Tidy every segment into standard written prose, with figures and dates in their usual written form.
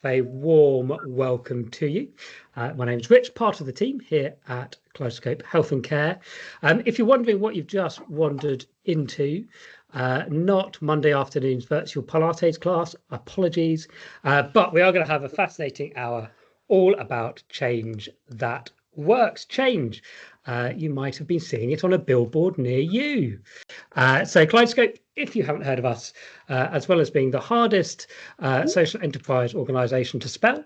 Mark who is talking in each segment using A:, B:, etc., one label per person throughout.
A: Very warm welcome to you. My name is Rich, part of the team here at Kaleidoscope Health and Care. If you're wondering what you've just wandered into, not Monday afternoon's virtual Pilates class, apologies, but we are going to have a fascinating hour all about change that works. Change. You might have been seeing it on a billboard near you. So Kaleidoscope, if you haven't heard of us, as well as being the hardest social enterprise organisation to spell,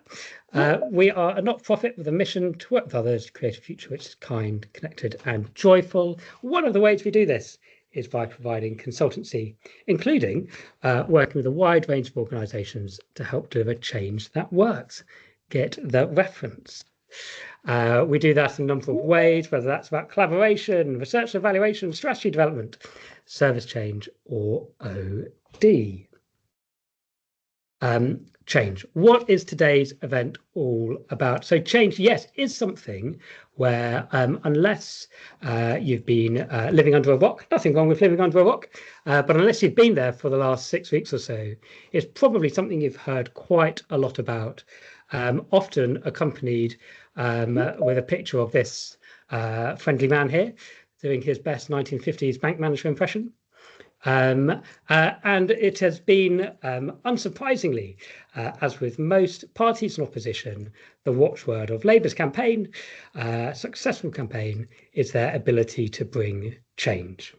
A: we are a not-for-profit with a mission to work with others to create a future which is kind, connected and joyful. One of the ways we do this is by providing consultancy, including working with a wide range of organisations to help deliver change that works. Get the reference. We do that in a number of ways, whether that's about collaboration, research and evaluation, strategy development, service change, or OD. Change. What is today's event all about? So change, yes, is something where unless you've been living under a rock, nothing wrong with living under a rock, but unless you've been there for the last 6 weeks or so, it's probably something you've heard quite a lot about, often accompanied with a picture of this friendly man here doing his best 1950s bank manager impression. And it has been, unsurprisingly, as with most parties in opposition, the watchword of Labour's campaign, successful campaign, is their ability to bring change.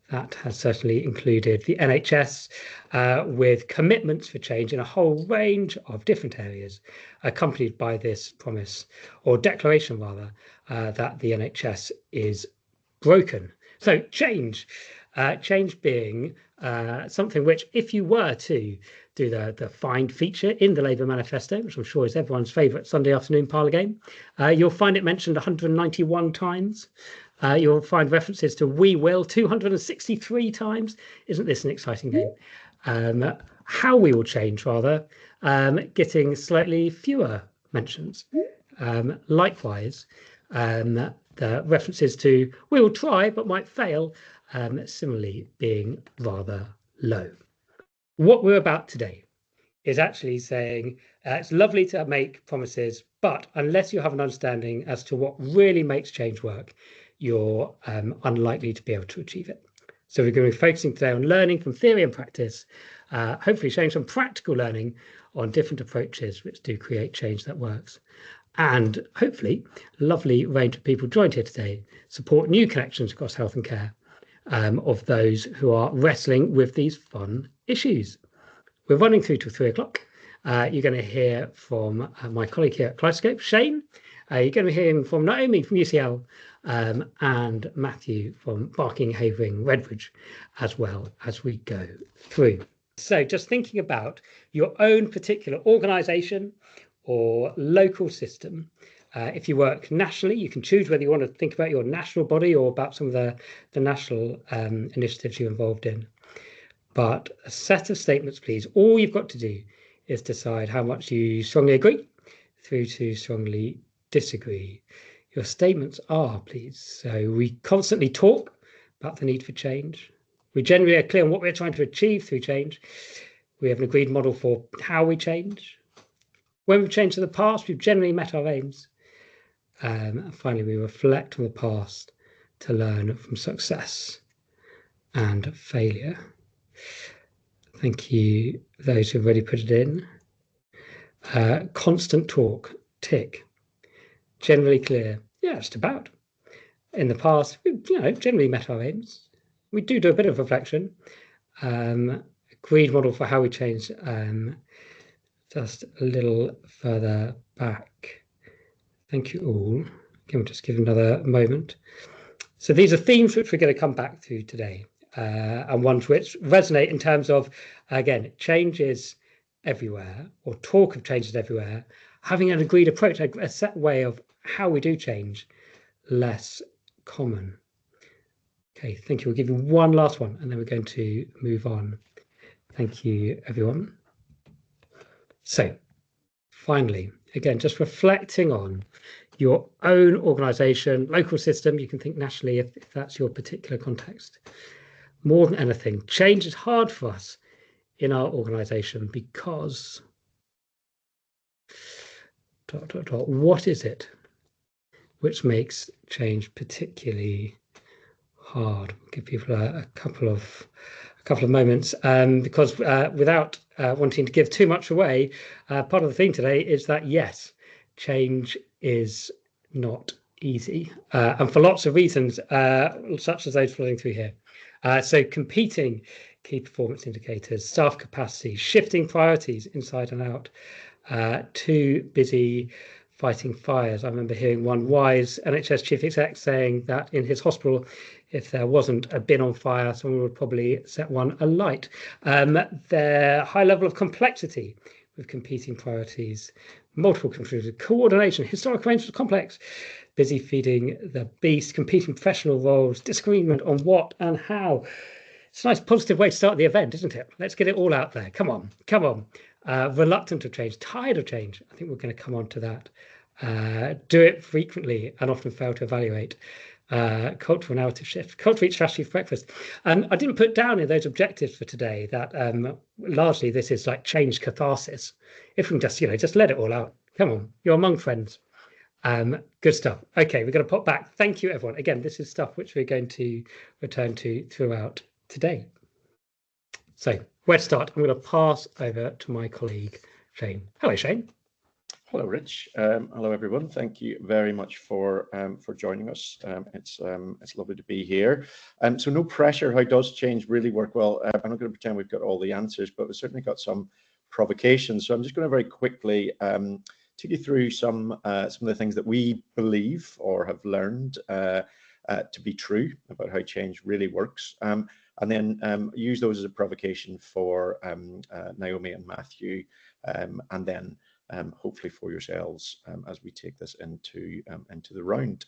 A: That has certainly included the NHS with commitments for change in a whole range of different areas, accompanied by this promise, or declaration rather, that the NHS is broken. So change. Change being something which, if you were to do the find feature in the Labour manifesto, which I'm sure is everyone's favourite Sunday afternoon parlour game, you'll find it mentioned 191 times. You'll find references to "we will" 263 times. Isn't this an exciting game? How we will change, rather, getting slightly fewer mentions. Likewise, the references to "we will try but might fail" similarly being rather low. What we're about today is actually saying it's lovely to make promises, but unless you have an understanding as to what really makes change work, you're unlikely to be able to achieve it. So we're going to be focusing today on learning from theory and practice, hopefully showing some practical learning on different approaches which do create change that works. And hopefully, a lovely range of people joined here today support new connections across health and care of those who are wrestling with these fun issues. We're running through till 3 o'clock. You're going to hear from my colleague here at Kaleidoscope, Shane. You're going to be hearing from Naomi from UCL and Matthew from Barking, Havering, Redbridge, as well as we go through. So just thinking about your own particular organisation or local system. If you work nationally, you can choose whether you want to think about your national body or about some of the national initiatives you're involved in. But a set of statements, please. All you've got to do is decide how much you strongly agree through to strongly disagree. Your statements are, please. So we constantly talk about the need for change. We generally are clear on what we're trying to achieve through change. We have an agreed model for how we change. When we've changed in the past, we've generally met our aims. And finally, we reflect on the past to learn from success and failure. Thank you, those who've already put it in. Constant talk, tick. Generally clear, yeah, just about. In the past, we've generally met our aims. We do a bit of reflection. Agreed model for how we change, just a little further back. Thank you all. Can we just give another moment? So these are themes which we're going to come back to today, and ones which resonate in terms of, again, changes everywhere, or talk of changes everywhere, having an agreed approach, a set way of how we do change, less common. Okay, thank you. We'll give you one last one, and then we're going to move on. Thank you, everyone. So, finally, again, just reflecting on your own organisation, local system. You can think nationally if that's your particular context. More than anything, change is hard for us in our organisation because What is it which makes change particularly hard? I'll give people a couple of moments, because without wanting to give too much away, part of the theme today is that yes, change is not easy, and for lots of reasons, such as those flowing through here. So competing key performance indicators, staff capacity, shifting priorities inside and out, too busy fighting fires. I remember hearing one wise NHS chief exec saying that in his hospital, if there wasn't a bin on fire, someone would probably set one alight. Their high level of complexity with competing priorities, multiple contributors, coordination, historic arrangements, complex, busy feeding the beast, competing professional roles, disagreement on what and how. It's a nice positive way to start the event, isn't it? Let's get it all out there. Come on, come on. Reluctant to change, tired of change. I think we're going to come on to that. Do it frequently and often fail to evaluate. Cultural narrative shift, culture eat strategy for breakfast. And I didn't put down in those objectives for today that largely this is like change catharsis. If we can just let it all out. Come on, you're among friends. Good stuff. Okay, we're going to pop back. Thank you, everyone. Again, this is stuff which we're going to return to throughout today. So where to start? I'm going to pass over to my colleague, Shane. Hello, Shane.
B: Hello, Rich. Hello, everyone. Thank you very much for joining us. It's lovely to be here. So no pressure. How does change really work? Well, I'm not going to pretend we've got all the answers, but we've certainly got some provocations. So I'm just going to very quickly take you through some of the things that we believe or have learned to be true about how change really works, and then use those as a provocation for Naomi and Matthew, and then hopefully for yourselves as we take this into the round.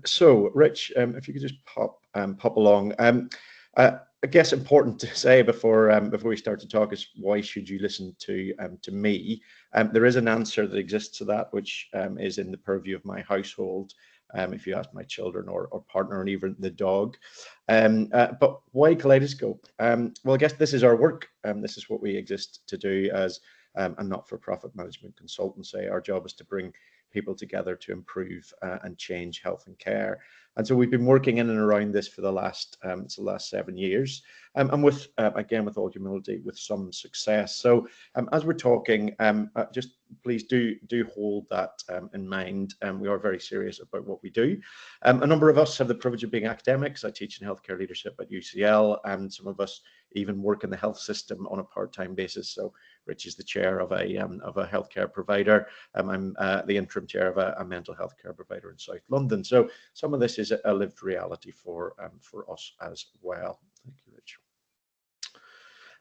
B: So, Rich, if you could just pop along. I guess important to say before we start to talk is why should you listen to me? There is an answer that exists to that, which is in the purview of my household. If you ask my children or partner and even the dog. But why Kaleidoscope? Well, I guess this is our work. This is what we exist to do as a not-for-profit management consultancy. Our job is to bring people together to improve and change health and care. And so we've been working in and around this for the last 7 years, and with again, with all humility, with some success. So as we're talking, just please do hold that in mind. We are very serious about what we do. A number of us have the privilege of being academics. I teach in healthcare leadership at UCL, and some of us even work in the health system on a part-time basis. So Rich is the chair of a healthcare provider. I'm the interim chair of a mental health care provider in South London. So some of this is a lived reality for us as well. Thank you, Rich.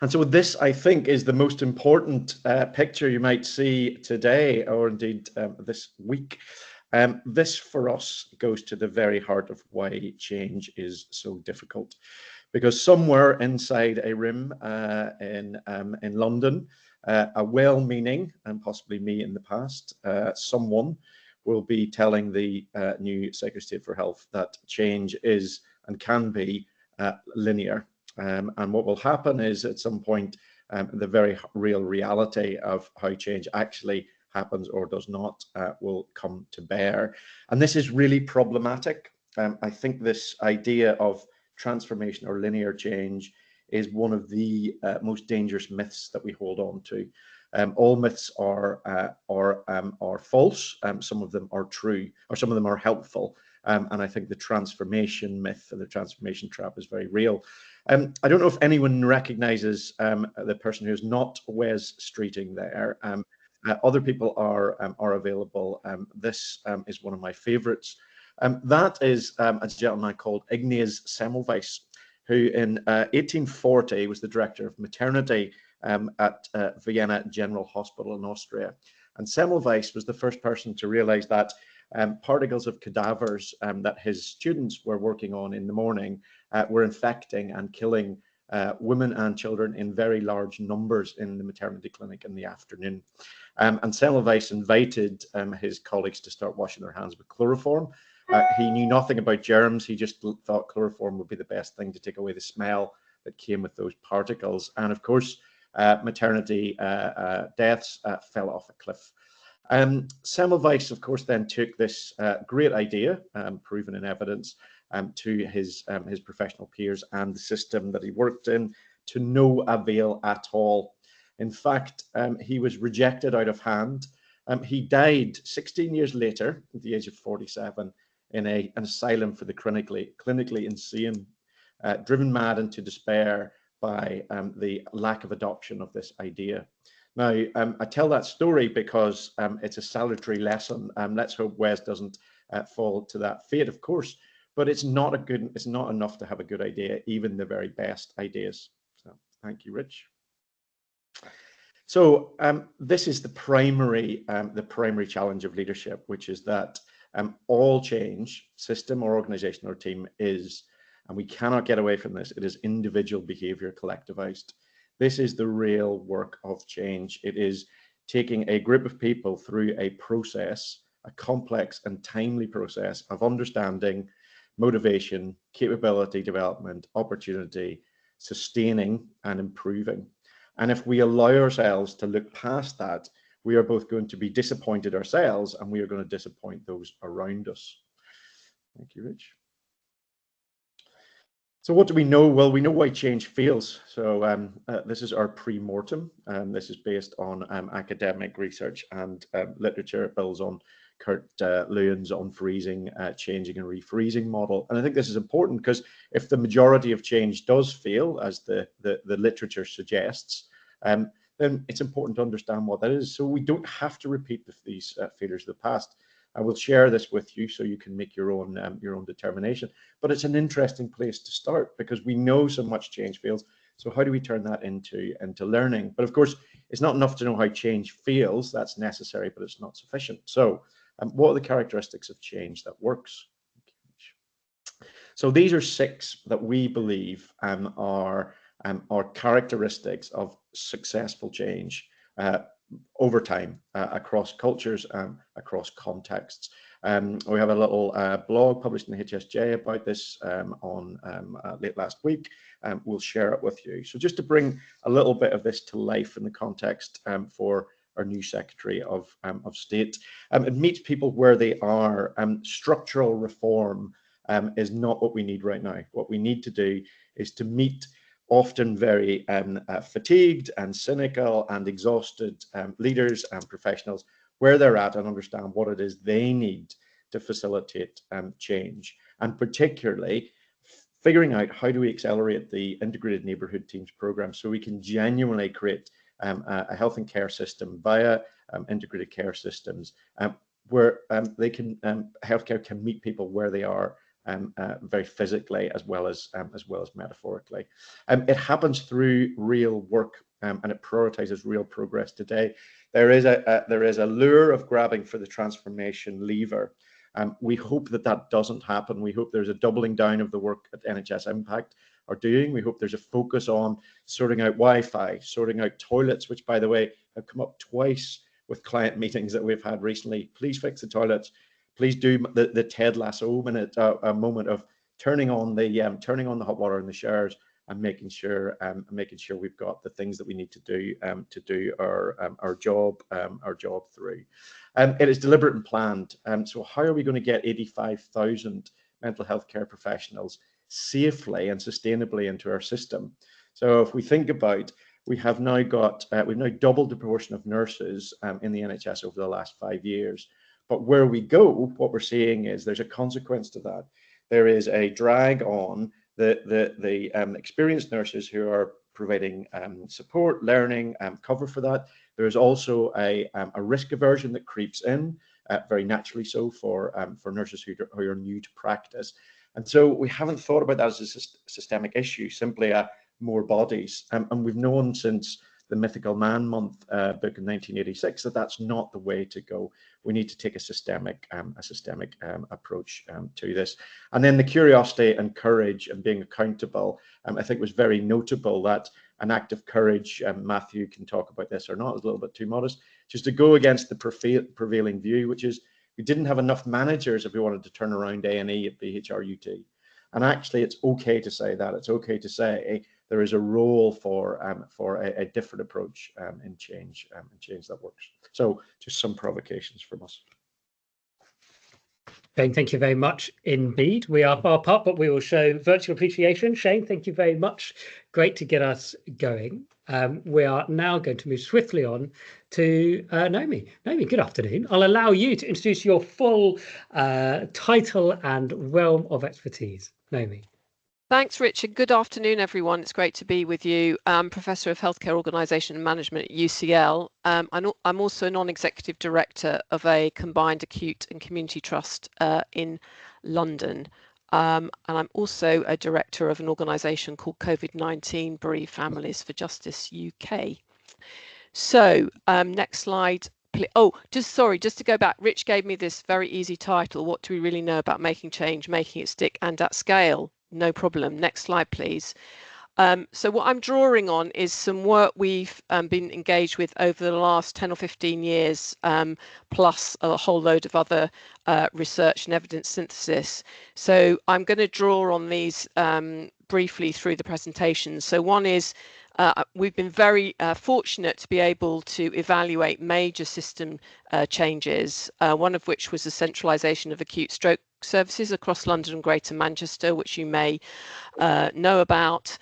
B: And so this, I think, is the most important picture you might see today, or indeed this week. This, for us, goes to the very heart of why change is so difficult. Because somewhere inside a room in London, a well-meaning, and possibly me in the past, someone will be telling the new Secretary of State for Health that change is and can be linear. And what will happen is at some point, the very real reality of how change actually happens or does not will come to bear. And this is really problematic. I think this idea of transformation or linear change is one of the most dangerous myths that we hold on to. All myths are false. Some of them are true, or some of them are helpful. And I think the transformation myth and the transformation trap is very real. I don't know if anyone recognizes the person who's not Wes Streeting there. Other people are available. This is one of my favorites. That is a gentleman called Ignaz Semmelweis, who in 1840 was the director of maternity at Vienna General Hospital in Austria. And Semmelweis was the first person to realize that particles of cadavers that his students were working on in the morning were infecting and killing women and children in very large numbers in the maternity clinic in the afternoon. And Semmelweis invited his colleagues to start washing their hands with chloroform. He knew nothing about germs. He just thought chloroform would be the best thing to take away the smell that came with those particles. And of course, maternity deaths fell off a cliff. Semmelweis, of course, then took this great idea, proven in evidence, to his professional peers and the system that he worked in, to no avail at all. In fact, he was rejected out of hand. He died 16 years later, at the age of 47, in an asylum for the clinically insane, driven mad into despair by the lack of adoption of this idea. Now, I tell that story because it's a salutary lesson. Let's hope Wes doesn't fall to that fate, of course, but it's not enough to have a good idea, even the very best ideas. So, thank you, Rich. So this is the primary challenge of leadership, which is that all change, system or organization or team is, and we cannot get away from this, it is individual behavior collectivized. This is the real work of change. It is taking a group of people through a process, a complex and timely process of understanding, motivation, capability development, opportunity, sustaining and improving. And if we allow ourselves to look past that, we are both going to be disappointed ourselves and we are going to disappoint those around us. Thank you, Rich. So what do we know? Well, we know why change fails. So this is our pre-mortem. This is based on academic research and literature. It builds on Kurt Lewin's unfreezing, changing and refreezing model. And I think this is important because if the majority of change does fail, as the literature suggests, then it's important to understand what that is. So we don't have to repeat these failures of the past. I will share this with you so you can make your own determination. But it's an interesting place to start because we know so much change fails. So how do we turn that into learning? But of course, it's not enough to know how change fails. That's necessary, but it's not sufficient. So what are the characteristics of change that works? So these are 6 that we believe are characteristics of successful change over time across cultures, across contexts. We have a little blog published in the HSJ about this on late last week. We'll share it with you. So just to bring a little bit of this to life in the context for our new Secretary of State, it meets people where they are. Structural reform is not what we need right now. What we need to do is to meet often very fatigued and cynical and exhausted leaders and professionals where they're at and understand what it is they need to facilitate change, and particularly figuring out how do we accelerate the integrated neighbourhood teams program so we can genuinely create a health and care system via integrated care systems where healthcare can meet people where they are very physically as well as metaphorically. It happens through real work and it prioritizes real progress today. There is a lure of grabbing for the transformation lever. We hope that doesn't happen. We hope there's a doubling down of the work that NHS Impact are doing. We hope there's a focus on sorting out Wi-Fi, sorting out toilets, which, by the way, have come up twice with client meetings that we've had recently. Please fix the toilets. Please do the Ted Lasso minute, a moment of turning on the hot water in the showers and making sure we've got the things that we need to do our job through. It is deliberate and planned. So how are we going to get 85,000 mental health care professionals safely and sustainably into our system? So if we think about, we've now doubled the proportion of nurses in the NHS over the last 5 years. But where we go, what we're seeing is there's a consequence to that. There is a drag on the experienced nurses who are providing support, learning, cover for that. There is also a risk aversion that creeps in, very naturally so, for nurses who are new to practice. And so we haven't thought about that as a systemic issue, simply more bodies. And we've known since the Mythical Man Month book in 1986 that that's not the way to go. We need to take a systemic approach to this. And then the curiosity and courage and being accountable, I think was very notable that an act of courage, Matthew can talk about this or not, is a little bit too modest, just to go against the prevailing view, which is we didn't have enough managers if we wanted to turn around A&E at BHRUT. And actually, it's okay to say that. It's okay to say there is a role for a different approach in change that works. So just some provocations from us.
A: Shane, thank you very much indeed. We are far apart, but we will show virtual appreciation. Shane, thank you very much. Great to get us going. We are now going to move swiftly on to Naomi. Naomi, good afternoon. I'll allow you to introduce your full title and realm of expertise. Naomi.
C: Thanks, Richard. Good afternoon, everyone. It's great to be with you. I'm Professor of Healthcare Organisation and Management at UCL. I'm also a non-executive director of a combined acute and community trust in London. And I'm also a director of an organisation called COVID-19 Bereaved Families for Justice UK. So next slide. Oh, just to go back, Rich gave me this very easy title. What do we really know about making change, making it stick and at scale? No problem. Next slide, please. So what I'm drawing on is some work we've been engaged with over the last 10 or 15 years, plus a whole load of other research and evidence synthesis. So I'm going to draw on these briefly through the presentation. So one is we've been very fortunate to be able to evaluate major system changes, one of which was the centralisation of acute stroke services across London and Greater Manchester, which you may know about.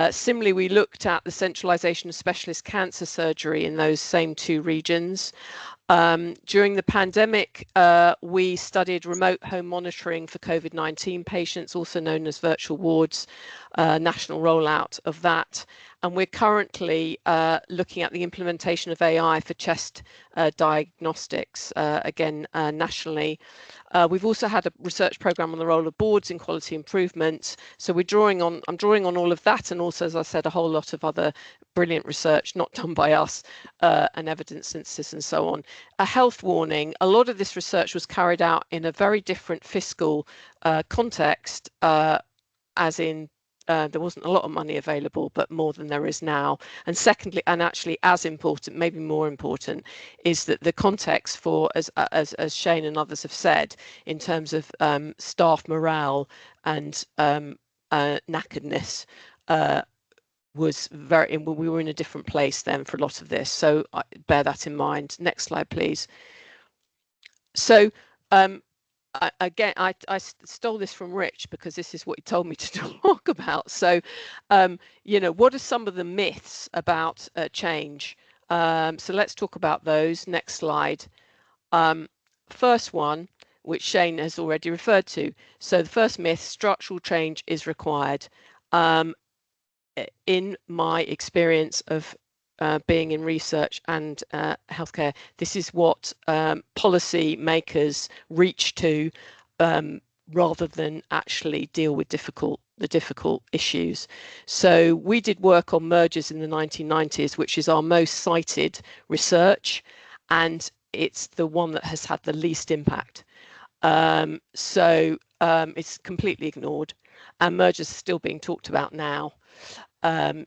C: Similarly, we looked at the centralisation of specialist cancer surgery in those same two regions. During the pandemic, we studied remote home monitoring for COVID-19 patients, also known as virtual wards, national rollout of that. And we're currently looking at the implementation of AI for chest diagnostics, again, nationally. We've also had a research programme on the role of boards in quality improvement. So I'm drawing on all of that, and also, as I said, a whole lot of other brilliant research not done by us, and evidence synthesis and so on. A health warning: a lot of this research was carried out in a very different fiscal context, as in there wasn't a lot of money available, but more than there is now. And secondly, and actually as important, maybe more important, is that the context for, as Shane and others have said, in terms of staff morale and knackeredness, was very, we were in a different place then for a lot of this. So bear that in mind. Next slide, please. So again, I stole this from Rich because this is what he told me to talk about. So, you know, what are some of the myths about change? So let's talk about those. Next slide. First one, which Shane has already referred to. So the first myth: structural change is required. In my experience of being in research and healthcare, this is what policy makers reach to rather than actually deal with the difficult issues. So we did work on mergers in the 1990s, which is our most cited research, and it's the one that has had the least impact. So it's completely ignored, and mergers are still being talked about now,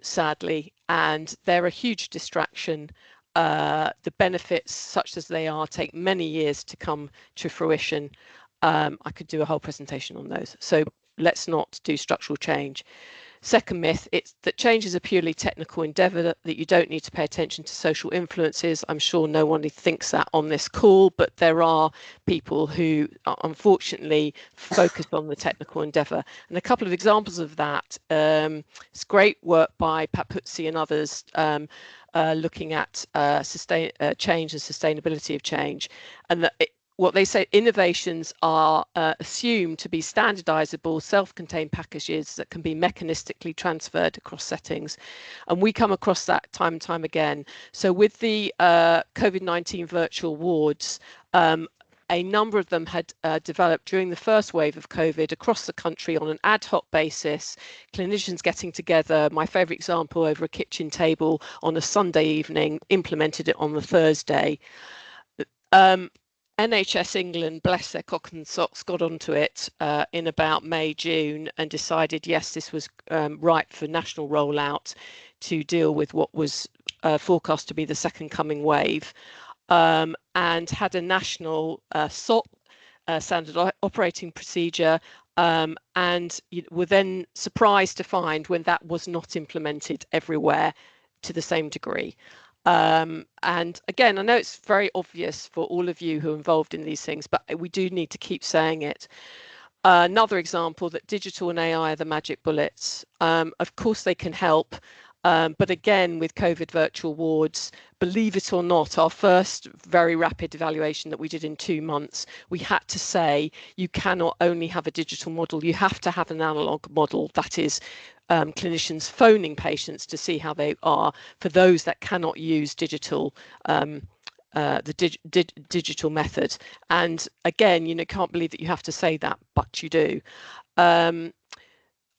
C: sadly, and they're a huge distraction. The benefits, such as they are, take many years to come to fruition. I could do a whole presentation on those. So let's not do structural change. Second myth: it's that change is a purely technical endeavour, that you don't need to pay attention to social influences. I'm sure no one thinks that on this call, but there are people who unfortunately focus on the technical endeavour. And a couple of examples of that: it's great work by Pat Putzi and others looking at change and sustainability of change, and that what they say, innovations are assumed to be standardizable, self-contained packages that can be mechanistically transferred across settings. And we come across that time and time again. So with the COVID-19 virtual wards, a number of them had developed during the first wave of COVID across the country on an ad hoc basis, clinicians getting together, my favourite example, over a kitchen table on a Sunday evening, implemented it on the Thursday. NHS England, bless their cock and socks, got onto it in about May, June, and decided, yes, this was ripe for national rollout to deal with what was forecast to be the second coming wave, and had a national SOP, standard operating procedure, and you were then surprised to find when that was not implemented everywhere to the same degree. And again, I know it's very obvious for all of you who are involved in these things, but we do need to keep saying it. Another example, that digital and AI are the magic bullets. Of course they can help, but again, with COVID virtual wards, believe it or not, our first very rapid evaluation that we did in 2 months, we had to say you cannot only have a digital model, you have to have an analog model, that is clinicians phoning patients to see how they are, for those that cannot use digital, the digital method. And again, you know, can't believe that you have to say that, but you do. I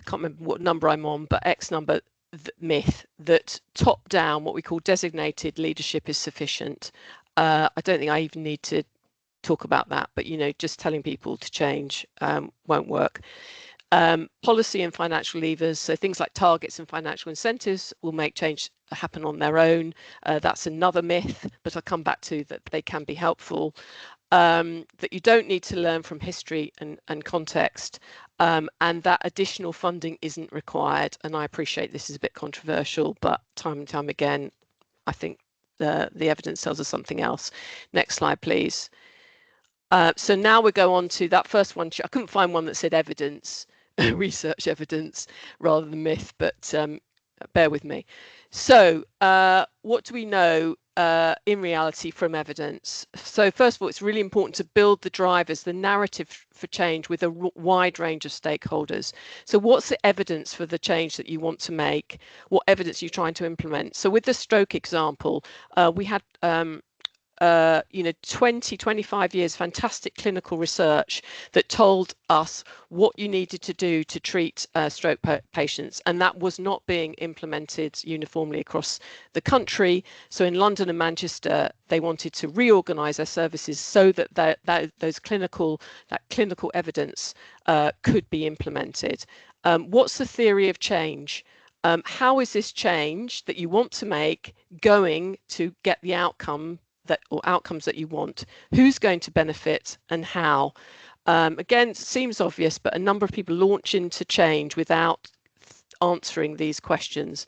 C: can't remember what number I'm on, but X number, myth that top down, what we call designated leadership, is sufficient. I don't think I even need to talk about that, but you know, just telling people to change won't work. Policy and financial levers, so things like targets and financial incentives will make change happen on their own. That's another myth, but I'll come back to that. They can be helpful. That you don't need to learn from history and context, and that additional funding isn't required. And I appreciate this is a bit controversial, but time and time again, I think the evidence tells us something else. Next slide, please. So now we go on to that first one. I couldn't find one that said evidence, research evidence rather than myth, but bear with me. So what do we know in reality from evidence? So first of all, it's really important to build the drivers, the narrative for change, with a wide range of stakeholders. So what's the evidence for the change that you want to make? What evidence are you trying to implement? So with the stroke example, we had 25 years fantastic clinical research that told us what you needed to do to treat stroke patients, and that was not being implemented uniformly across the country. So in London and Manchester, they wanted to reorganize their services so that that clinical evidence could be implemented. What's the theory of change? How is this change that you want to make going to get the outcomes that you want? Who's going to benefit and how? Again, it seems obvious, but a number of people launch into change without answering these questions.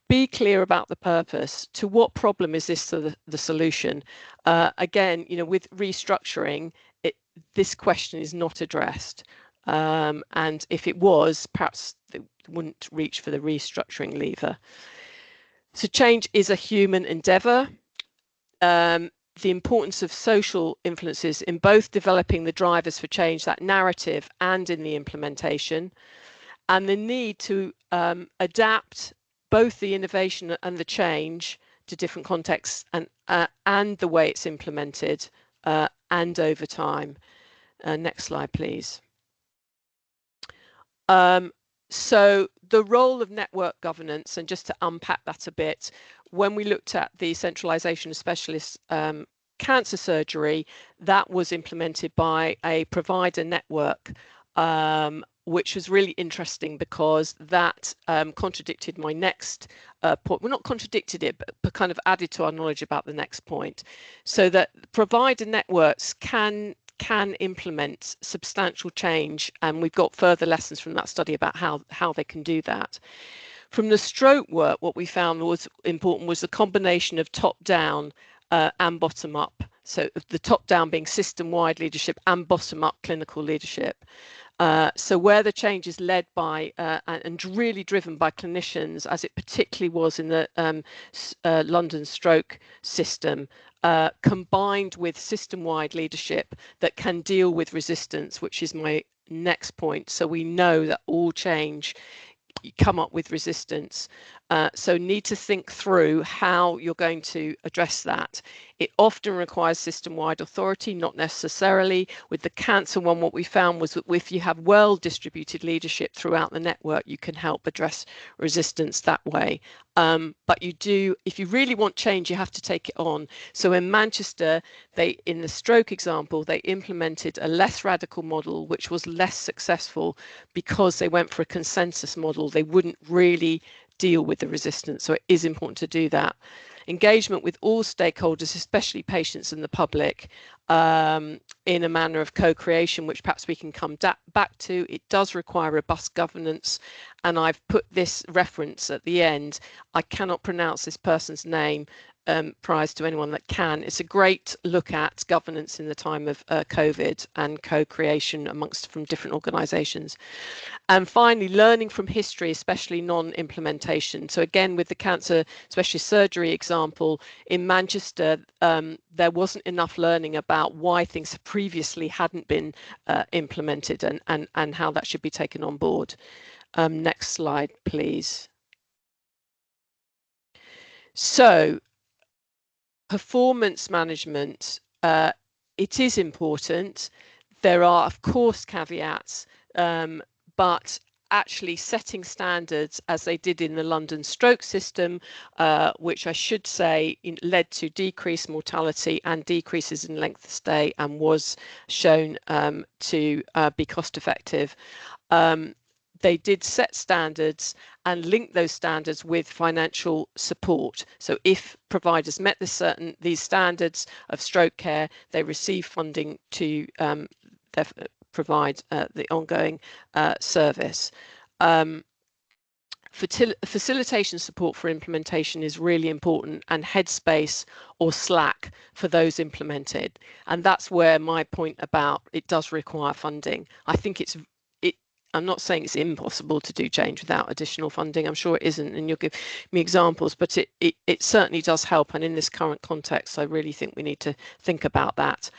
C: Be clear about the purpose. To what problem is this the solution? Again, you know, with restructuring, this question is not addressed. And if it was, perhaps they wouldn't reach for the restructuring lever. So change is a human endeavour. The importance of social influences in both developing the drivers for change, that narrative, and in the implementation, and the need to adapt both the innovation and the change to different contexts and the way it's implemented and over time. Next slide, please. So the role of network governance, and just to unpack that a bit, when we looked at the centralisation of specialist cancer surgery, that was implemented by a provider network, which was really interesting because that contradicted my next point. Well, not contradicted it, but kind of added to our knowledge about the next point. So that provider networks can implement substantial change, and we've got further lessons from that study about how they can do that. From the stroke work, what we found was important was the combination of top-down and bottom-up. So the top-down being system-wide leadership and bottom-up clinical leadership. So where the change is led by and really driven by clinicians, as it particularly was in the London stroke system, combined with system-wide leadership that can deal with resistance, which is my next point. So we know that all change, you come up with resistance. So need to think through how you're going to address that. It often requires system-wide authority, not necessarily. With the cancer one, what we found was that if you have well-distributed leadership throughout the network, you can help address resistance that way. But you do, if you really want change, you have to take it on. So in Manchester, in the stroke example, they implemented a less radical model, which was less successful because they went for a consensus model. They wouldn't really deal with the resistance. So it is important to do that. engagement with all stakeholders, especially patients and the public, in a manner of co-creation, which perhaps we can come back to. It does require robust governance, and I've put this reference at the end. I cannot pronounce this person's name, prize to anyone that can. It's a great look at governance in the time of COVID and co-creation from different organisations. And finally, learning from history, especially non-implementation. So again, with the cancer specialist surgery example, in Manchester, there wasn't enough learning about why things previously hadn't been implemented and how that should be taken on board. Next slide, please. So, performance management, it is important. There are, of course, caveats, but actually setting standards as they did in the London stroke system, which I should say led to decreased mortality and decreases in length of stay and was shown to be cost effective. They did set standards and link those standards with financial support. So if providers met these standards of stroke care, they receive funding to provide the ongoing service. Facilitation support for implementation is really important, and headspace or Slack for those implemented. And that's where my point about it does require funding. I think I'm not saying it's impossible to do change without additional funding. I'm sure it isn't, and you'll give me examples, but it certainly does help. And in this current context, I really think we need to think about that.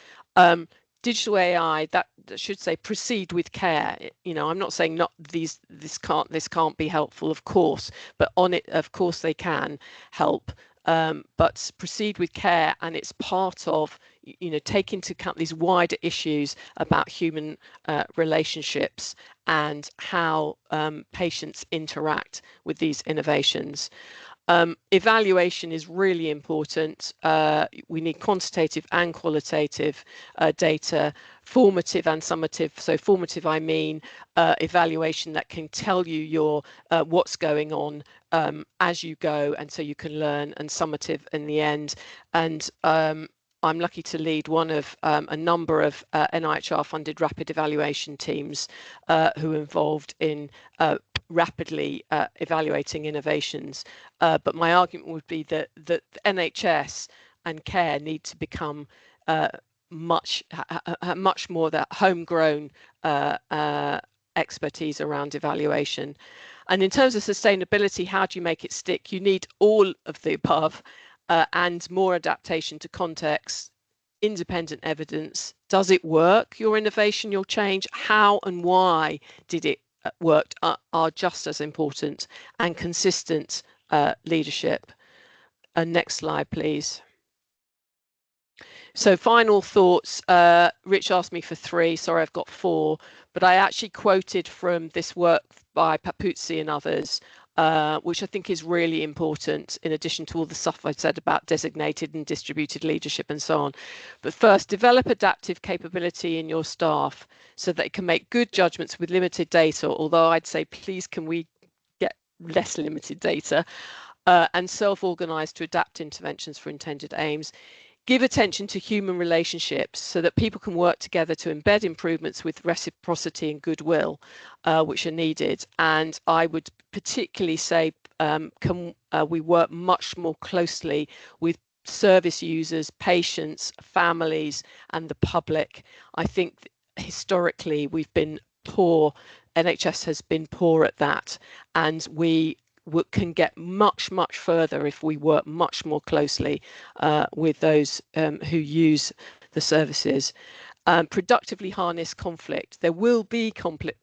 C: Digital AI, that should say proceed with care. I'm not saying this can't be helpful, of course, but on it, of course, they can help. But proceed with care, and it's part of take into account these wider issues about human relationships and how patients interact with these innovations. Evaluation is really important. We need quantitative and qualitative data, formative and summative. So formative, I mean evaluation that can tell you what's going on as you go, and so you can learn, and summative in the end. And I'm lucky to lead one of a number of NIHR funded rapid evaluation teams who are involved in rapidly evaluating innovations. But my argument would be that NHS and care need to become much more that homegrown expertise around evaluation. And in terms of sustainability, how do you make it stick? You need all of the above and more adaptation to context, independent evidence. Does it work, your innovation, your change? How and why did it work are just as important, and consistent leadership. Next slide, please. So final thoughts. Rich asked me for 3. Sorry, I've got 4, but I actually quoted from this work by Papuzzi and others, which I think is really important, in addition to all the stuff I said about designated and distributed leadership and so on. But first, develop adaptive capability in your staff so that it can make good judgments with limited data, although I'd say, please, can we get less limited data, and self-organize to adapt interventions for intended aims. Give attention to human relationships so that people can work together to embed improvements with reciprocity and goodwill, which are needed. And I would particularly say, can we work much more closely with service users, patients, families, and the public? I think historically we've been poor. NHS has been poor at that, and we can get much further if we work much more closely with those who use the services. Productively harness conflict. There will be conflict.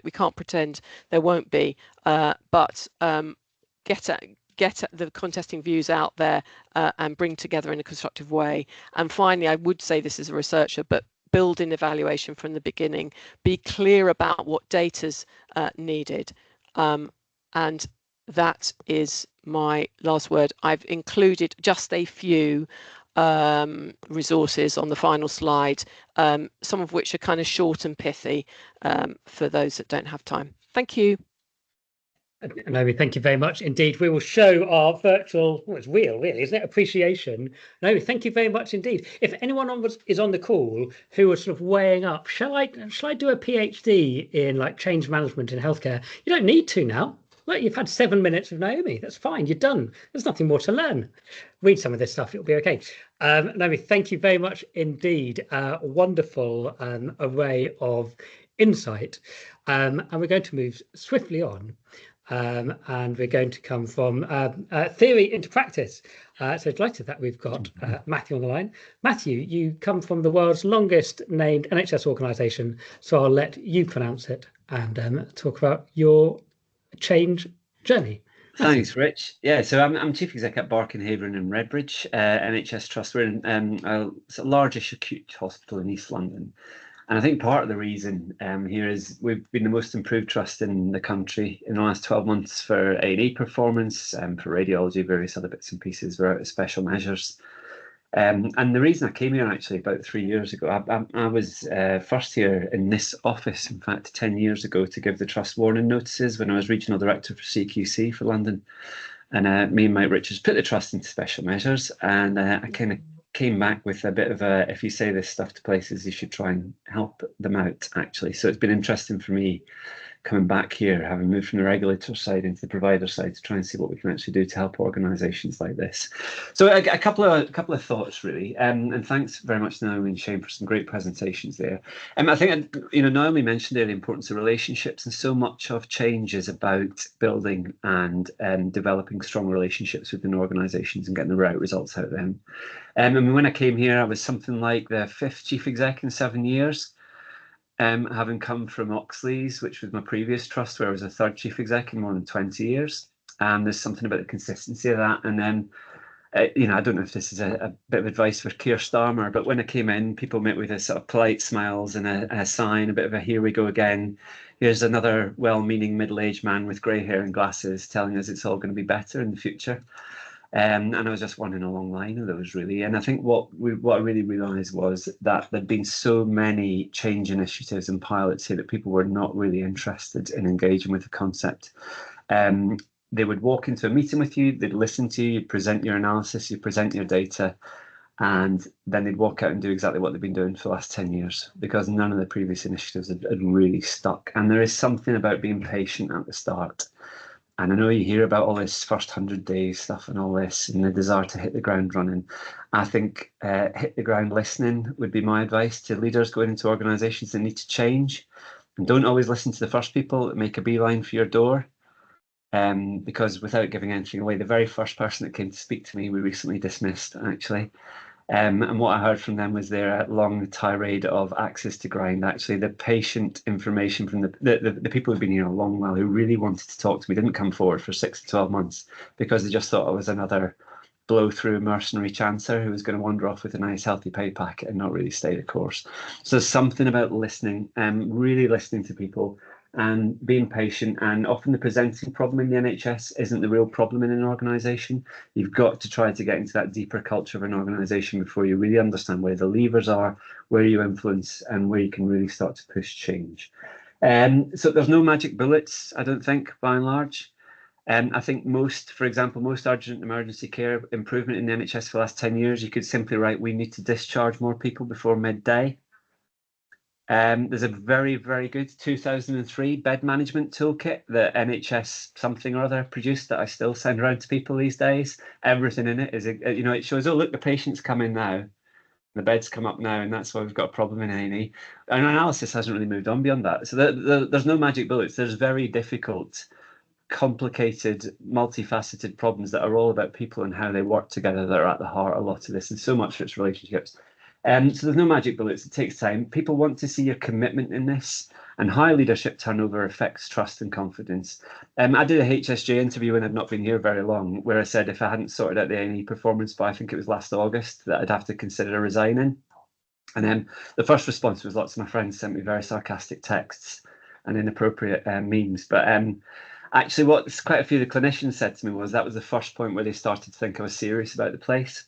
C: We can't pretend there won't be, but get the contesting views out there and bring together in a constructive way. And finally, I would say this as a researcher, but build in evaluation from the beginning. Be clear about what data's needed, and that is my last word. I've included just a few resources on the final slide, some of which are kind of short and pithy for those that don't have time. Thank you.
A: Naomi, thank you very much indeed. We will show our virtual, well, it's real, really, isn't it? Appreciation. Naomi, thank you very much indeed. If anyone is on the call who was sort of weighing up, shall I do a PhD in like change management in healthcare? You don't need to now. Look, you've had 7 minutes of Naomi. That's fine. You're done. There's nothing more to learn. Read some of this stuff. It'll be okay. Naomi, thank you very much indeed. Wonderful array of insight. And we're going to move swiftly on. And we're going to come from theory into practice. So delighted that we've got Matthew on the line. Matthew, you come from the world's longest named NHS organisation, so I'll let you pronounce it and talk about your change journey.
D: Thanks, Rich. Yeah, so I'm Chief Exec at Barking, Havering and Redbridge, NHS Trust. We're in it's a largish acute hospital in East London. And I think part of the reason here is we've been the most improved trust in the country in the last 12 months for A&E performance, for radiology, various other bits and pieces. We're out of special measures. And the reason I came here actually about 3 years ago, I was first here in this office, in fact, 10 years ago to give the trust warning notices when I was Regional Director for CQC for London. And me and Mike Richards put the trust into special measures, and I kind of came back with a bit of a, if you say this stuff to places, you should try and help them out, actually. So it's been interesting for me coming back here, having moved from the regulator side into the provider side to try and see what we can actually do to help organisations like this. So a couple of thoughts really, and thanks very much Naomi and Shane for some great presentations there. I think Naomi mentioned there the importance of relationships, and so much of change is about building and developing strong relationships within organisations and getting the right results out of them. I mean, when I came here, I was something like the 5th chief exec in 7 years. Having come from Oxley's, which was my previous trust, where I was a 3rd chief exec in more than 20 years. And there's something about the consistency of that. And then, I don't know if this is a bit of advice for Keir Starmer, but when I came in, people met with a sort of polite smiles and a sign, a bit of a here we go again. Here's another well-meaning middle-aged man with grey hair and glasses telling us it's all going to be better in the future. And I was just one in a long line of those, really. And I think what I really realised was that there'd been so many change initiatives and pilots here that people were not really interested in engaging with the concept. They would walk into a meeting with you, they'd listen to you, you'd present your analysis, you present your data, and then they'd walk out and do exactly what they've been doing for the last 10 years, because none of the previous initiatives had really stuck. And there is something about being patient at the start. And I know you hear about all this first 100 days stuff and all this and the desire to hit the ground running. I think hit the ground listening would be my advice to leaders going into organisations that need to change. And don't always listen to the first people that make a beeline for your door. Because without giving anything away, the very first person that came to speak to me, we recently dismissed, actually. And what I heard from them was their long tirade of access to grind. Actually, the patient information from the people who've been here a long while who really wanted to talk to me didn't come forward for 6 to 12 months because they just thought I was another blow-through mercenary chancer who was going to wander off with a nice healthy pay packet and not really stay the course. So there's something about listening, really listening to people and being patient. And often the presenting problem in the NHS isn't the real problem in an organisation. You've got to try to get into that deeper culture of an organisation before you really understand where the levers are, where you influence, and where you can really start to push change. So there's no magic bullets, I don't think, by and large. I think for example, most urgent emergency care improvement in the NHS for the last 10 years, you could simply write, we need to discharge more people before midday. There's a very, very good 2003 bed management toolkit that NHS something or other produced that I still send around to people these days. Everything in it is, it shows, oh, look, the patients come in now, the beds come up now, and that's why we've got a problem in A&E. And analysis hasn't really moved on beyond that. So there's no magic bullets. There's very difficult, complicated, multifaceted problems that are all about people and how they work together that are at the heart of a lot of this, and so much for its relationships. So there's no magic bullets. It takes time. People want to see your commitment in this, and high leadership turnover affects trust and confidence. I did a HSJ interview when I'd not been here very long, where I said if I hadn't sorted out the A&E performance by, I think it was last August, that I'd have to consider resigning. And then the first response was lots of my friends sent me very sarcastic texts and inappropriate memes. But actually, what quite a few of the clinicians said to me was that was the first point where they started to think I was serious about the place.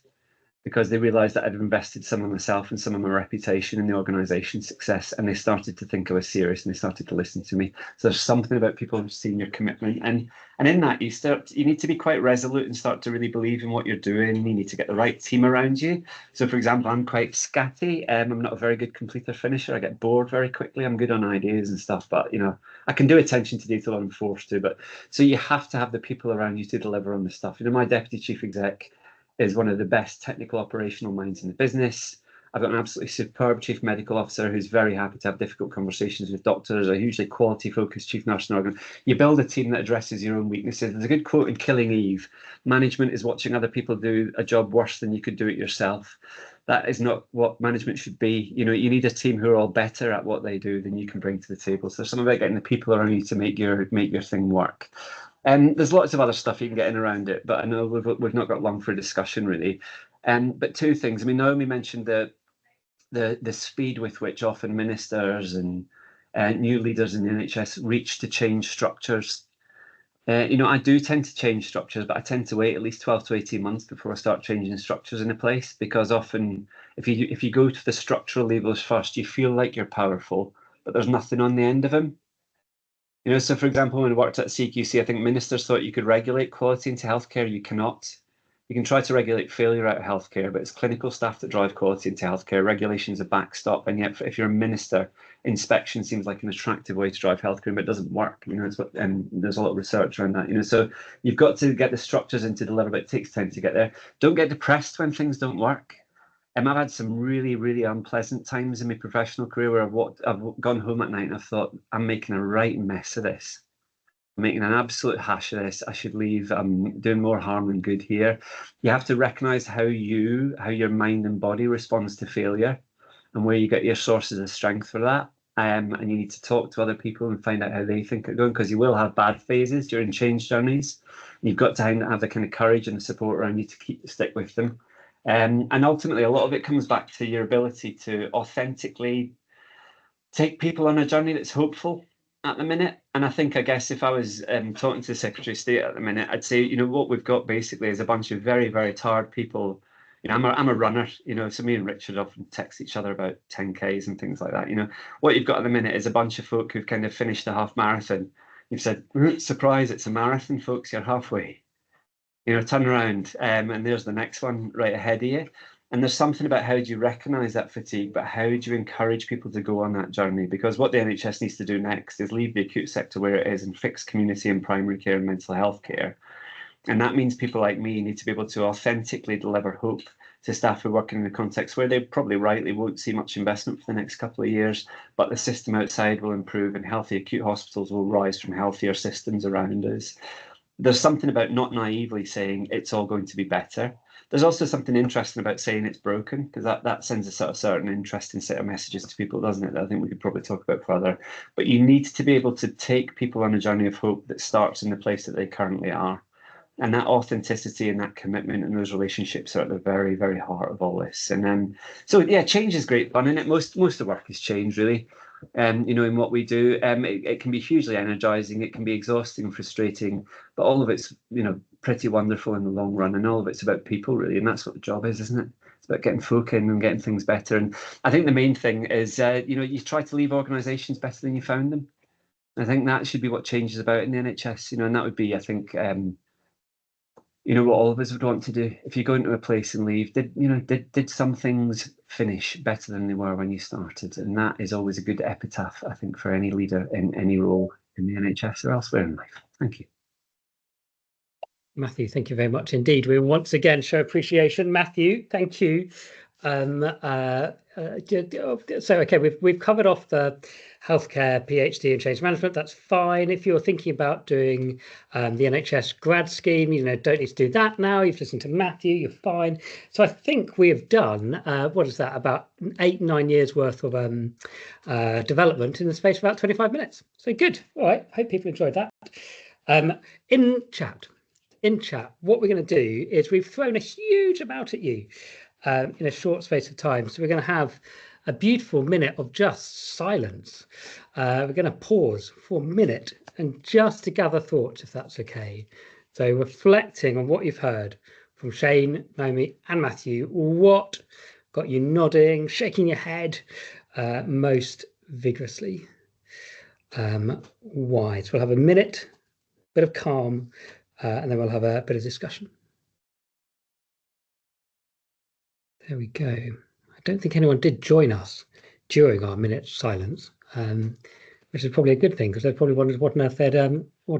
D: because they realised that I'd invested some of myself and some of my reputation in the organisation's success, and they started to think I was serious and they started to listen to me. So there's something about people seeing your commitment, and in that you need to be quite resolute and start to really believe in what you're doing. You need to get the right team around you. So for example, I'm quite scatty. I'm not a very good completer finisher. I get bored very quickly. I'm good on ideas and stuff, but you know, I can do attention to detail when I'm forced to. But so you have to have the people around you to deliver on the stuff. You know, my deputy chief exec is one of the best technical operational minds in the business. I've got an absolutely superb chief medical officer who's very happy to have difficult conversations with doctors, a hugely quality focused chief nursing organ. You build a team that addresses your own weaknesses. There's a good quote in Killing Eve: management is watching other people do a job worse than you could do it yourself. That is not what management should be. You know, you need a team who are all better at what they do than you can bring to the table. So there's something about getting the people around you to make your thing work. And there's lots of other stuff you can get in around it, but I know we've not got long for a discussion really. But two things. I mean, Naomi mentioned the speed with which often ministers and new leaders in the NHS reach to change structures. You know, I do tend to change structures, but I tend to wait at least 12 to 18 months before I start changing structures in a place, because often if you go to the structural levels first, you feel like you're powerful, but there's nothing on the end of them. You know, so for example, when I worked at CQC, I think ministers thought you could regulate quality into healthcare. You cannot. You can try to regulate failure out of healthcare, but it's clinical staff that drive quality into healthcare. Regulation's a backstop, and yet if you're a minister, inspection seems like an attractive way to drive healthcare, but it doesn't work. You know, and there's a lot of research around that. You know, so you've got to get the structures in to deliver, but it takes time to get there. Don't get depressed when things don't work. I've had some really, really unpleasant times in my professional career where I've gone home at night and I've thought, I'm making a right mess of this. I'm making an absolute hash of this. I should leave. I'm doing more harm than good here. You have to recognise how your mind and body responds to failure, and where you get your sources of strength for that. And you need to talk to other people and find out how they think it's going, because you will have bad phases during change journeys. You've got to have the kind of courage and the support around you to stick with them. And ultimately, a lot of it comes back to your ability to authentically take people on a journey that's hopeful at the minute. And I guess if I was talking to the Secretary of State at the minute, I'd say, you know, what we've got basically is a bunch of very, very tired people. You know, I'm a runner, you know, so me and Richard often text each other about 10Ks and things like that. You know, what you've got at the minute is a bunch of folk who've kind of finished a half marathon. You've said, surprise, it's a marathon, folks, you're halfway. You know, turn around and there's the next one right ahead of you. And there's something about how do you recognise that fatigue, but how do you encourage people to go on that journey? Because what the NHS needs to do next is leave the acute sector where it is and fix community and primary care and mental health care. And that means people like me need to be able to authentically deliver hope to staff who are working in a context where they probably rightly won't see much investment for the next couple of years, but the system outside will improve and healthy acute hospitals will rise from healthier systems around us. There's something about not naively saying it's all going to be better. There's also something interesting about saying it's broken, because that sends a sort of certain interesting set of messages to people, doesn't it? That I think we could probably talk about further. But you need to be able to take people on a journey of hope that starts in the place that they currently are. And that authenticity and that commitment and those relationships are at the very, very heart of all this. And then, so yeah, change is great fun, and most of the work is change, really. You know, in what we do, it can be hugely energizing, it can be exhausting and frustrating, but all of it's, you know, pretty wonderful in the long run, and all of it's about people, really, and that's what the job is, isn't it? It's about getting folk in and getting things better. And I think the main thing is, you know, you try to leave organisations better than you found them. I think that should be what change is about in the NHS, you know, and that would be, I think, you know, what all of us would want to do. If you go into a place and leave, did some things finish better than they were when you started? And that is always a good epitaph, I think, for any leader in any role in the NHS or elsewhere in life. Thank you.
A: Matthew, thank you very much indeed. We once again show appreciation. Matthew, thank you. So okay, we've covered off the healthcare PhD and change management. That's fine. If you're thinking about doing the NHS grad scheme, you know, don't need to do that now. You've listened to Matthew, you're fine. So I think we have done what is that, about 8-9 years worth of development in the space of about 25 minutes. So good. All right, hope people enjoyed that. In chat, what we're going to do is we've thrown a huge amount at you in a short space of time. So we're going to have a beautiful minute of just silence. We're going to pause for a minute and just to gather thoughts, if that's okay. So reflecting on what you've heard from Shane, Naomi and Matthew. What got you nodding, shaking your head most vigorously? Why? So we'll have a minute, bit of calm, and then we'll have a bit of discussion. There we go. I don't think anyone did join us during our minute silence, which is probably a good thing because they probably wondered what on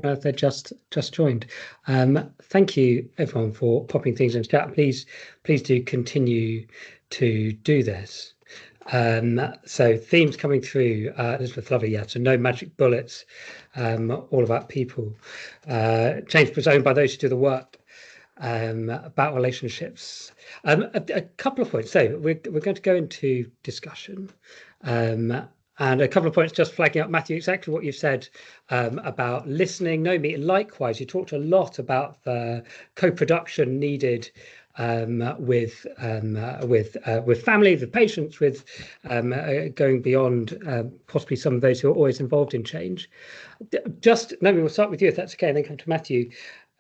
A: earth they'd just joined. Thank you everyone for popping things in chat. Please do continue to do this. So themes coming through. Elizabeth, lovely. Yeah. So no magic bullets. All about people. Change was owned by those who do the work. About relationships. A couple of points. So we're going to go into discussion. And a couple of points just flagging up, Matthew, exactly what you've said about listening. Naomi, likewise, you talked a lot about the co-production needed with family, with patients, with going beyond possibly some of those who are always involved in change. Just, Naomi, we'll start with you if that's okay, and then come to Matthew.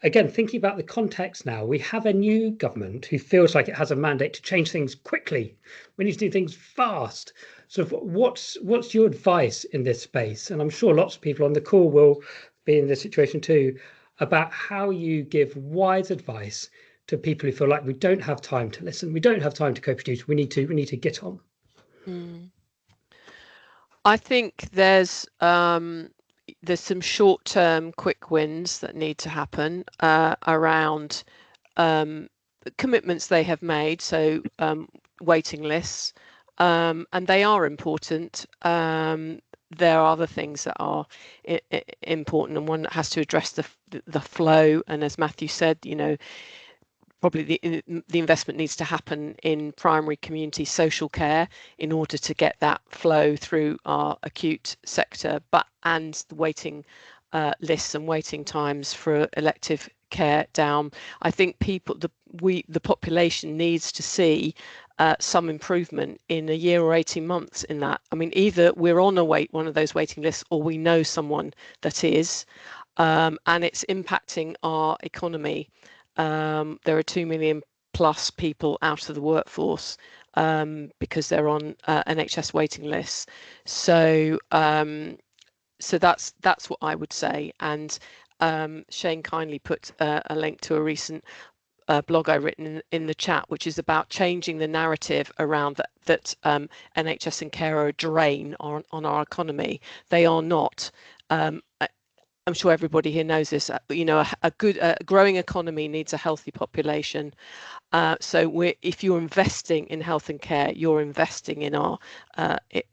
A: Again, thinking about the context now, we have a new government who feels like it has a mandate to change things quickly. We need to do things fast. So what's your advice in this space? And I'm sure lots of people on the call will be in this situation too, about how you give wise advice to people who feel like we don't have time to listen, we don't have time to co-produce, we need to get on.
C: I think there's some short-term quick wins that need to happen around commitments they have made, so waiting lists, and they are important. There are other things that are important, and one that has to address the flow, and as Matthew said, probably the investment needs to happen in primary community social care in order to get that flow through our acute sector, and the waiting lists and waiting times for elective care down. I think the population needs to see some improvement in a year or 18 months in that. I mean, either we're on one of those waiting lists, or we know someone that is, and it's impacting our economy. There are 2 million plus people out of the workforce because they're on NHS waiting lists. So that's what I would say. And Shane kindly put a link to a recent blog I've written in the chat, which is about changing the narrative around that NHS and care are a drain on our economy. They are not. I'm sure everybody here knows this. A growing economy needs a healthy population. So if you're investing in health and care, you're investing in our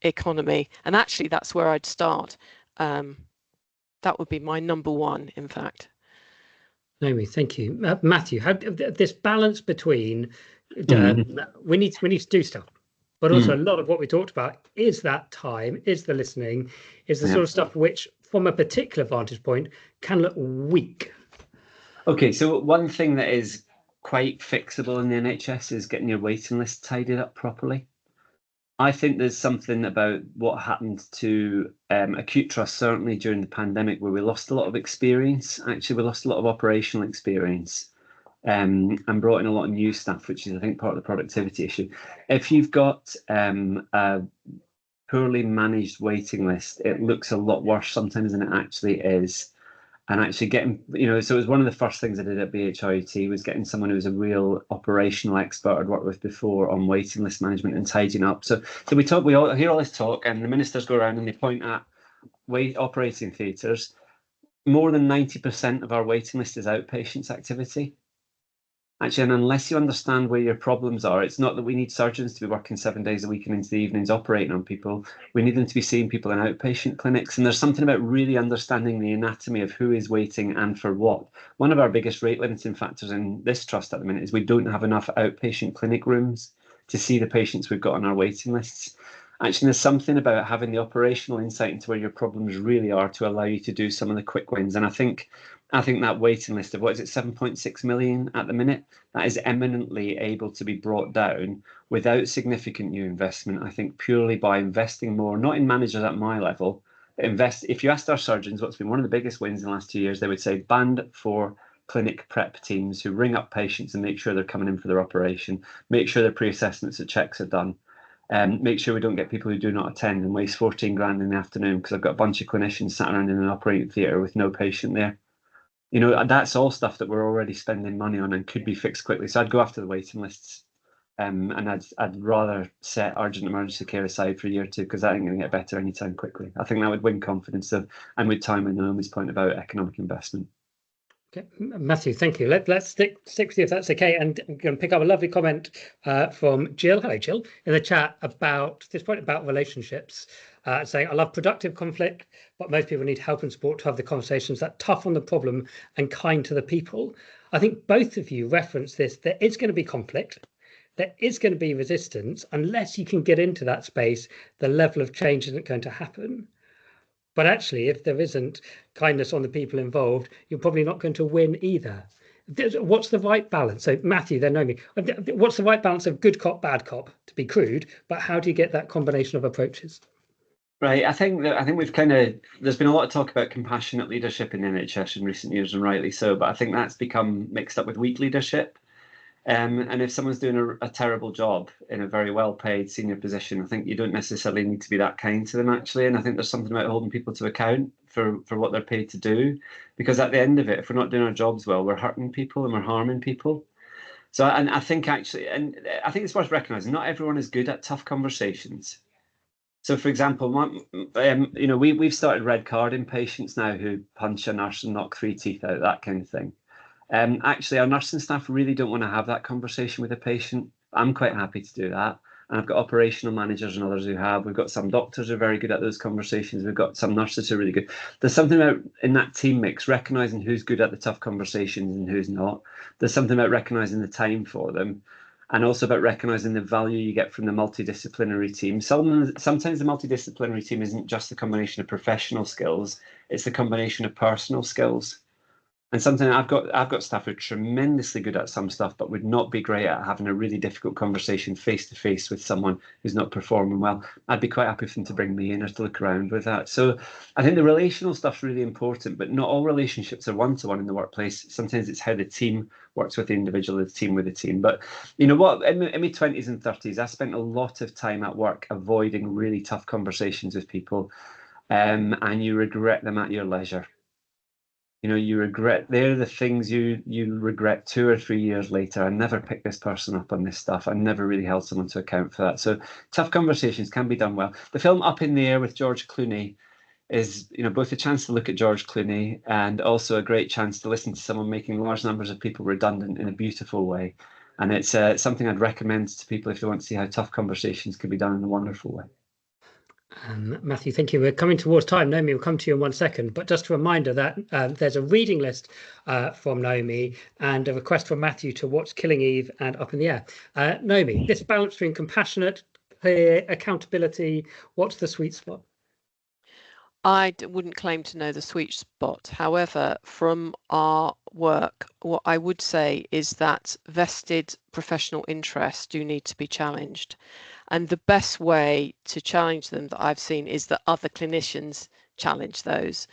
C: economy. And actually, that's where I'd start. That would be my number one, in fact.
A: Naomi, thank you. Matthew, how this balance between we need to do stuff, but also a lot of what we talked about is that time, is the listening, is the sort of stuff which, from a particular vantage point, can look weak.
D: Okay, so one thing that is quite fixable in the NHS is getting your waiting list tidied up properly. I think there's something about what happened to acute trust, certainly during the pandemic, where we lost a lot of experience. Actually, we lost a lot of operational experience and brought in a lot of new staff, which is, I think, part of the productivity issue. If you've got a poorly managed waiting list, it looks a lot worse sometimes than it actually is. And actually getting, so it was one of the first things I did at BHRUT was getting someone who was a real operational expert I'd worked with before on waiting list management and tidying up. So we all hear all this talk, and the ministers go around and they point at operating theatres. More than 90% of our waiting list is outpatients activity. Actually, and unless you understand where your problems are, it's not that we need surgeons to be working 7 days a week and into the evenings operating on people. We need them to be seeing people in outpatient clinics. And there's something about really understanding the anatomy of who is waiting and for what. One of our biggest rate limiting factors in this trust at the minute is we don't have enough outpatient clinic rooms to see the patients we've got on our waiting lists. Actually, there's something about having the operational insight into where your problems really are to allow you to do some of the quick wins. And I think that waiting list of, 7.6 million at the minute, that is eminently able to be brought down without significant new investment. I think purely by investing more, not in managers at my level, but if you asked our surgeons what's been one of the biggest wins in the last 2 years, they would say band 4 clinic prep teams who ring up patients and make sure they're coming in for their operation, make sure their pre-assessments and checks are done, and make sure we don't get people who do not attend and waste 14 grand in the afternoon because I've got a bunch of clinicians sat around in an operating theatre with no patient there. You know, that's all stuff that we're already spending money on and could be fixed quickly. So I'd go after the waiting lists, and I'd rather set urgent emergency care aside for a year or two, because that ain't going to get better anytime quickly. I think that would win confidence and with time, and Naomi's point about economic investment.
A: Okay, Matthew, thank you. Let's stick with you if that's okay. And I'm going to pick up a lovely comment from Jill. Hello, Jill, in the chat about this point about relationships, saying, I love productive conflict, but most people need help and support to have the conversations that tough on the problem and kind to the people. I think both of you referenced this. There is going to be conflict. There is going to be resistance. Unless you can get into that space, the level of change isn't going to happen. But actually, if there isn't kindness on the people involved, you're probably not going to win either. What's the right balance? So Matthew, then Naomi, what's the right balance of good cop, bad cop, to be crude, but how do you get that combination of approaches?
D: Right, I think we've there's been a lot of talk about compassionate leadership in the NHS in recent years, and rightly so, but I think that's become mixed up with weak leadership. And if someone's doing a terrible job in a very well-paid senior position, I think you don't necessarily need to be that kind to them, actually. And I think there's something about holding people to account for what they're paid to do, because at the end of it, if we're not doing our jobs well, we're hurting people and we're harming people. So, and I think it's worth recognising not everyone is good at tough conversations. So, for example, we've started red carding patients now who punch a nurse and knock 3 teeth out, that kind of thing. Actually, our nursing staff really don't want to have that conversation with a patient. I'm quite happy to do that. And I've got operational managers and others who have. We've got some doctors who are very good at those conversations. We've got some nurses who are really good. There's something about, in that team mix, recognising who's good at the tough conversations and who's not. There's something about recognising the time for them, and also about recognising the value you get from the multidisciplinary team. Sometimes the multidisciplinary team isn't just a combination of professional skills, it's a combination of personal skills. And something I've got staff who are tremendously good at some stuff, but would not be great at having a really difficult conversation face to face with someone who's not performing well. I'd be quite happy for them to bring me in or to look around with that. So I think the relational stuff's really important, but not all relationships are one-to-one in the workplace. Sometimes it's how the team works with the individual, the team with the team. But you know what? In my 20s and 30s, I spent a lot of time at work avoiding really tough conversations with people, and you regret them at your leisure. You know, you regret, they're the things you regret 2 or 3 years later. I never picked this person up on this stuff. I never really held someone to account for that. So tough conversations can be done well. The film Up in the Air with George Clooney is, you know, both a chance to look at George Clooney and also a great chance to listen to someone making large numbers of people redundant in a beautiful way. And it's something I'd recommend to people if they want to see how tough conversations can be done in a wonderful way.
A: Matthew, thank you. We're coming towards time. Naomi, we'll come to you in 1 second. But just a reminder that there's a reading list from Naomi and a request from Matthew to watch Killing Eve and Up in the Air. Naomi, this balance between compassionate, clear, accountability, what's the sweet spot?
C: I wouldn't claim to know the sweet spot. However, from our work, what I would say is that vested professional interests do need to be challenged. And the best way to challenge them that I've seen is that other clinicians challenge those.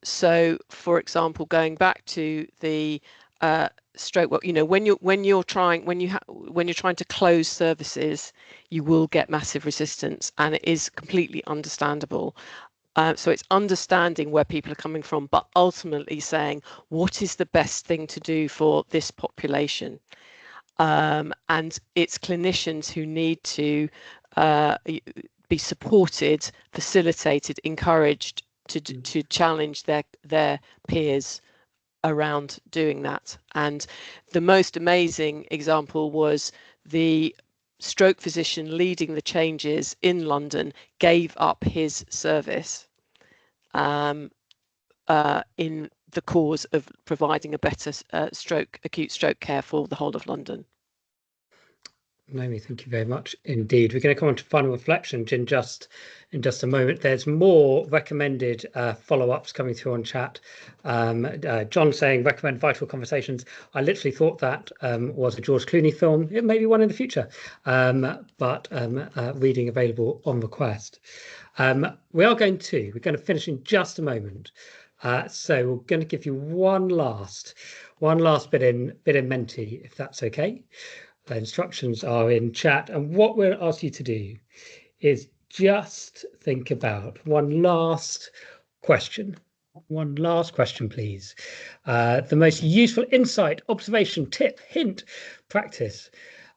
C: So, for example, going back to the stroke, you know, when you're trying to close services, you will get massive resistance, and it is completely understandable. So it's understanding where people are coming from, but ultimately saying, what is the best thing to do for this population? And it's clinicians who need to be supported, facilitated, encouraged to challenge their peers around doing that. And the most amazing example was the stroke physician leading the changes in London gave up his service in the cause of providing a better acute stroke care for the whole of London.
A: Naomi, thank you very much indeed. We're going to come on to final reflections in just a moment. There's more recommended follow-ups coming through on chat. John saying recommend Vital Conversations. I literally thought that was a George Clooney film. It may be one in the future, but reading available on request. We're going to finish in just a moment So we're going to give you one last bit in Menti, if that's okay. The instructions are in chat, and what we'll ask you to do is just think about one last question. One last question, please. The most useful insight, observation, tip, hint, practice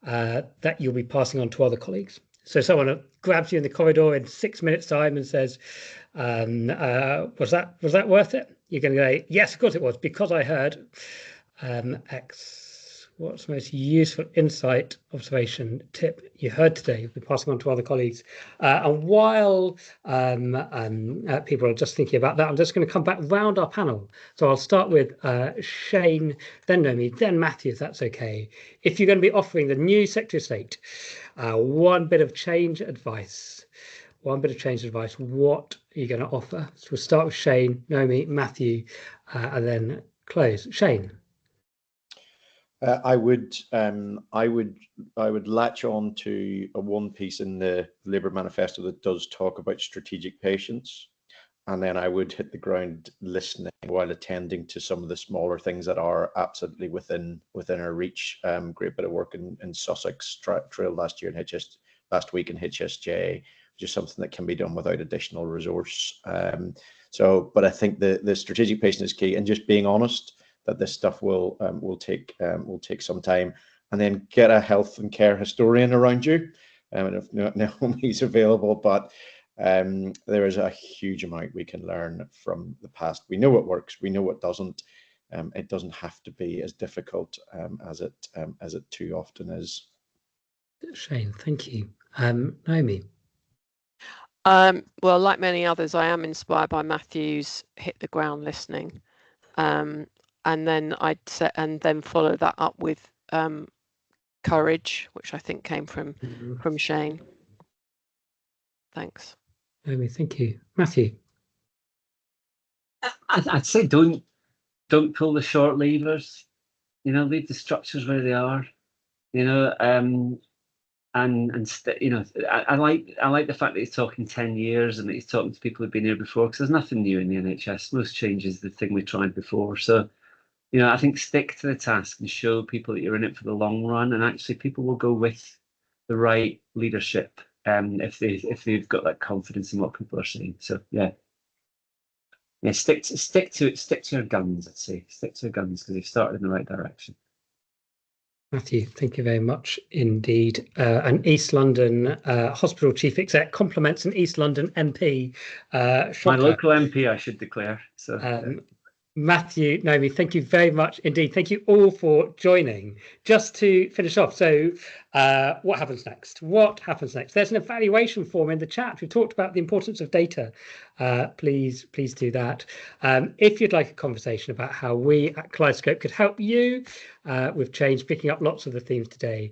A: that you'll be passing on to other colleagues. So someone grabs you in the corridor in 6 minutes' time and says, was that worth it? You're going to go, yes, of course it was, because I heard X. What's the most useful insight, observation, tip you heard today? You'll be passing on to other colleagues. And while people are just thinking about that, I'm just going to come back round our panel. So I'll start with Shane, then Naomi, then Matthew, if that's okay. If you're going to be offering the new Secretary of State one bit of change advice, what are you going to offer? So we'll start with Shane, Naomi, Matthew, and then close. Shane.
B: I would latch on to one piece in the Labour manifesto that does talk about strategic patience, and then I would hit the ground listening while attending to some of the smaller things that are absolutely within our reach. Great bit of work in Sussex Trail last week in HSJ, which is something that can be done without additional resource. But I think the strategic patience is key, and just being honest that this stuff will take some time, and then get a health and care historian around you. And if Naomi's available, but there is a huge amount we can learn from the past. We know what works, we know what doesn't. It doesn't have to be as difficult as it too often is.
A: Shane, thank you. Naomi.
C: Well, like many others, I am inspired by Matthew's hit the ground listening. And then then follow that up with courage, which I think came from Shane. Thanks.
A: Naomi, thank you. Matthew.
D: I'd say don't pull the short levers. Leave the structures where they are. I like the fact that he's talking 10 years and that he's talking to people who've been here before, because there's nothing new in the NHS. Most change is the thing we tried before. So, I think stick to the task and show people that you're in it for the long run, and actually people will go with the right leadership if they've got that confidence in what people are saying. So stick to it. Stick to your guns. I'd say stick to your guns, because you've started in the right direction.
A: Matthew, thank you very much indeed. An East London hospital chief exec compliments an East London MP.
D: My local MP, I should declare. So.
A: Matthew, Naomi, thank you very much indeed. Thank you all for joining. Just to finish off, so what happens next? There's an evaluation form in the chat. We've talked about the importance of data. Please do that. If you'd like a conversation about how we at Kaleidoscope could help you with change, picking up lots of the themes today,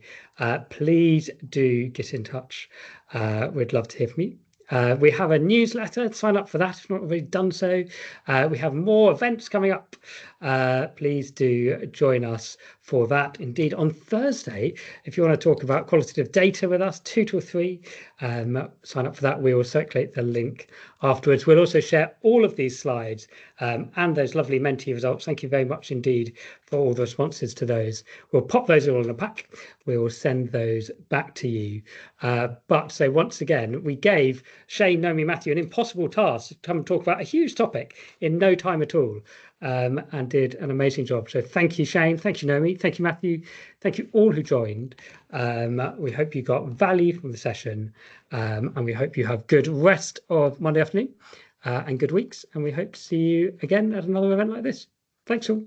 A: please do get in touch. We'd love to hear from you. We have a newsletter. Sign up for that if not already done so. We have more events coming up. Please do join us for that. Indeed, on Thursday, if you want to talk about qualitative data with us, 2 till 3, sign up for that. We will circulate the link afterwards. We'll also share all of these slides and those lovely Menti results. Thank you very much indeed for all the responses to those. We'll pop those all in a pack. We will send those back to you. But so once again, we gave Shane, Naomi, Matthew an impossible task to come and talk about a huge topic in no time at all, and did an amazing job. So thank you, Shane. Thank you, Naomi. Thank you, Matthew. Thank you all who joined. We hope you got value from the session, and we hope you have good rest of Monday afternoon and good weeks. And we hope to see you again at another event like this. Thanks all.